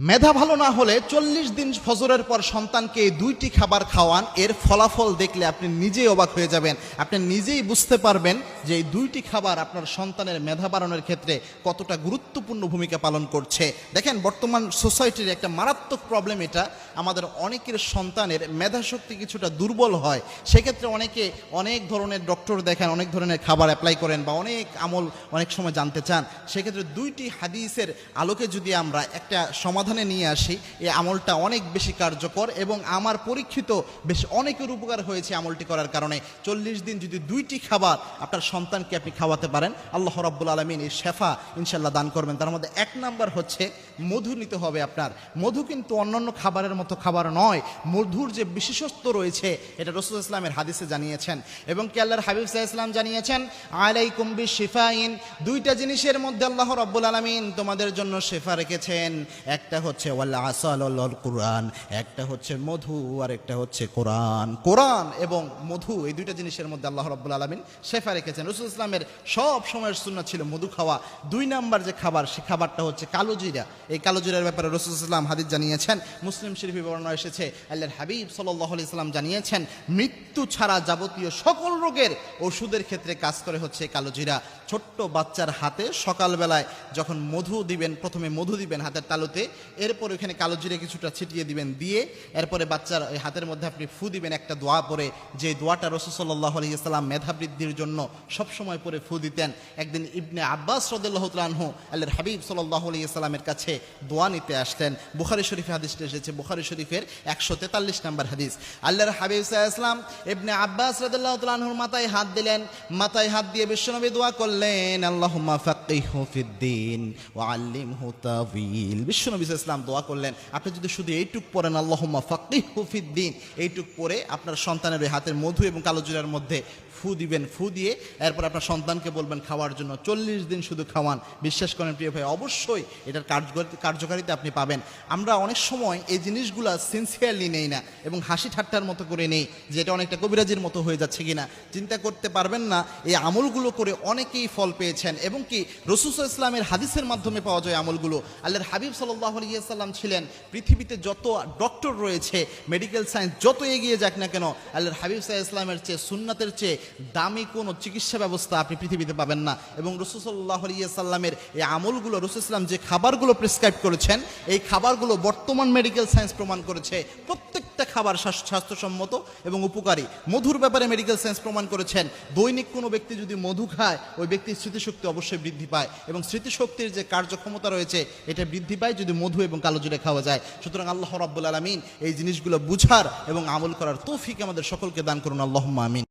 মেধা ভালো না হলে 40 দিন ফজরের পর সন্তানকে এই দুইটি খাবার খাওয়ান, এর ফলাফল দেখলে আপনি নিজেই অবাক হয়ে যাবেন। আপনি নিজেই বুঝতে পারবেন যে এই দুইটি খাবার আপনার সন্তানের মেধা বাড়ানোর ক্ষেত্রে কতটা গুরুত্বপূর্ণ ভূমিকা পালন করছে। দেখেন, বর্তমান সোসাইটির একটা মারাত্মক প্রবলেম এটা, আমাদের অনেকের সন্তানের মেধাশক্তি কিছুটা দুর্বল হয়। সেক্ষেত্রে অনেকে অনেক ধরনের ডক্টর দেখেন, অনেক ধরনের খাবার অ্যাপ্লাই করেন বা অনেক আমল অনেক সময় জানতে চান। সেক্ষেত্রে দুইটি হাদিসের আলোকে যদি আমরা একটা সমাধানে নিয়ে আসি, এই আমলটা অনেক বেশি কার্যকর এবং আমার পরীক্ষিত বেশ অনেকের উপকার হয়েছে আমলটি করার কারণে। 40 দিন যদি দুইটি খাবার আপনার সন্তানকে আপনি খাওয়াতে পারেন, আল্লাহ রাব্বুল আলামিন এই শেফা ইনশাল্লাহ দান করবেন। তার মধ্যে 1 নাম্বার হচ্ছে মধু নিতে হবে আপনার। মধু কিন্তু অন্যান্য খাবারের মতো খাবার নয়, মধুর যে বিশেষত্ব রয়েছে এটা রাসূল ইসলামের হাদিসে জানিয়েছেন এবং কি আল্লাহর হাবিব সাল্লাল্লাহু আলাইহি ওয়াসাল্লাম জানিয়েছেন, আলাইকুম বিশিফাইন, দুইটা জিনিসের মধ্যে আল্লাহ রাব্বুল আলামিন তোমাদের জন্য শেফা রেখেছেন। একটা হচ্ছে ওয়াল আসাল ওয়াল কুরআন, একটা হচ্ছে মধু আর একটা হচ্ছে কোরআন। কোরআন এবং মধু, এই দুইটা জিনিসের মধ্যে আল্লাহ রাব্বুল আলামিন শেফা রেখেছেন। রাসূল ইসলামের সব সময়ের সুন্নাত ছিল মধু খাওয়া। 2 নাম্বার যে খাবার, সে খাবারটা হচ্ছে কালো জিরা। এই কালো জিরার ব্যাপারে রাসূল ইসলাম হাদিস জানিয়েছেন, মুসলিম শরীফে বর্ণনা এসেছে, আল্লাহর হাবিব সাল্লাল্লাহু আলাইহি সাল্লাম জানিয়েছেন, মৃত্যু ছাড়া যাবতীয় সকল রোগের ওষুধের ক্ষেত্রে কাজ করে হচ্ছে কালো জিরা। ছোট্ট বাচ্চার হাতে সকালবেলায় যখন মধু দিবেন, প্রথমে মধু দিবেন হাতের তালুতে, এরপর ওখানে কালো জিরে কিছুটা ছিটিয়ে দিবেন, দিয়ে এরপরে বাচ্চার ওই হাতের মধ্যে আপনি ফু দিবেন একটা দোয়া পরে, যে দোয়াটা রাসূল সাল্লাল্লাহু আলাইহি সাল্লাম মেধা বৃদ্ধির জন্য সবসময় পরে ফু দিতেন। একদিন ইবনে আব্বাস রাদিয়াল্লাহু তাআলা আনহু আল্লাহর হাবিব সাল্লাল্লাহু আলাইহি সাল্লামের কাছে দোয়া নিতে আসলেন। বুখারী শরীফে হাদিসটা এসেছে, বুখারী শরীফের 143 নম্বর হাদিস। আল্লাহর হাবিব সাল্লাল্লাহু আলাইহি সাল্লাম ইবনে আব্বাস রাদিয়াল্লাহু তাআলা আনহুর মাথায় হাত দিলেন, মাথায় হাত দিয়ে বিশ্বনবী দোয়া করলেন, আল্লাহুম্মা ফাক্কিহহু ফিদ্দীন ওয়া আল্লিমহু তাওয়ীল। বিশ্বনবী সাল্লাল্লাহু আলাইহি ওয়াসাল্লাম দোয়া করলেন, আপনি যদি শুধু এইটুক পড়েন আল্লাহুম্মা ফাক্কিহহু ফিদ্দীন, এইটুক পরে আপনার সন্তানের ওই হাতের মধু এবং কালো জিরার মধ্যে ফু দিবেন, ফু দিয়ে এরপর আপনার সন্তানকে বলবেন খাওয়ার জন্য। 40 দিন শুধু খাওয়ান। বিশ্বাস করেন প্রিয় ভাই, অবশ্যই এটার কার্যকারিতা আপনি পাবেন। আমরা অনেক সময় এই জিনিসগুলো সিনসিয়ারলি নেই না এবং হাসি ঠাট্টার মতো করে নেই, যে এটা অনেকটা কবিরাজির মতো হয়ে যাচ্ছে কিনা। চিন্তা করতে পারবেন না, এই আমলগুলো করে অনেকেই ফল পেয়েছেন এবং কি রাসূল সাল্লাল্লাহু আলাইহি ওয়াসাল্লামের হাদিসের মাধ্যমে পাওয়া যায় আমলগুলো। আল্লাহর হাবিব সাল্লাল্লাহু আলাইহি ওয়াসাল্লাম ছিলেন, পৃথিবীতে যত ডক্টর রয়েছে, মেডিকেল সায়েন্স যত এগিয়ে যাক না কেন, আল্লাহর হাবিব সাল্লাল্লাহু আলাইহি ওয়াসাল্লামের চেয়ে, সুন্নাতের চেয়ে দামি কোনো চিকিৎসা ব্যবস্থা আপনি পৃথিবীতে পাবেন না। এবং রাসূল সাল্লাল্লাহু আলাইহি ওয়াসাল্লামের এই আমলগুলো, রাসূল ইসলাম যে খাবারগুলো প্রেসক্রাইব করেছেন, এই খাবারগুলো বর্তমান মেডিকেল সায়েন্স প্রমাণ করেছে প্রত্যেকটা খাবার স্বাস্থ্যসম্মত এবং উপকারী। মধুর ব্যাপারে মেডিকেল সায়েন্স প্রমাণ করেছেন, দৈনিক কোনো ব্যক্তি যদি মধু খায়, ওই ব্যক্তির স্মৃতিশক্তি অবশ্যই বৃদ্ধি পায় এবং স্মৃতিশক্তির যে কার্যক্ষমতা রয়েছে এটা বৃদ্ধি পায় যদি মধু এবং কালো জিরা খাওয়া যায়। সুতরাং আল্লাহ রাব্বুল আলামিন এই জিনিসগুলো বুঝার এবং আমল করার তৌফিক আমাদের সকলকে দান করুন, আল্লাহুম্মা আমিন।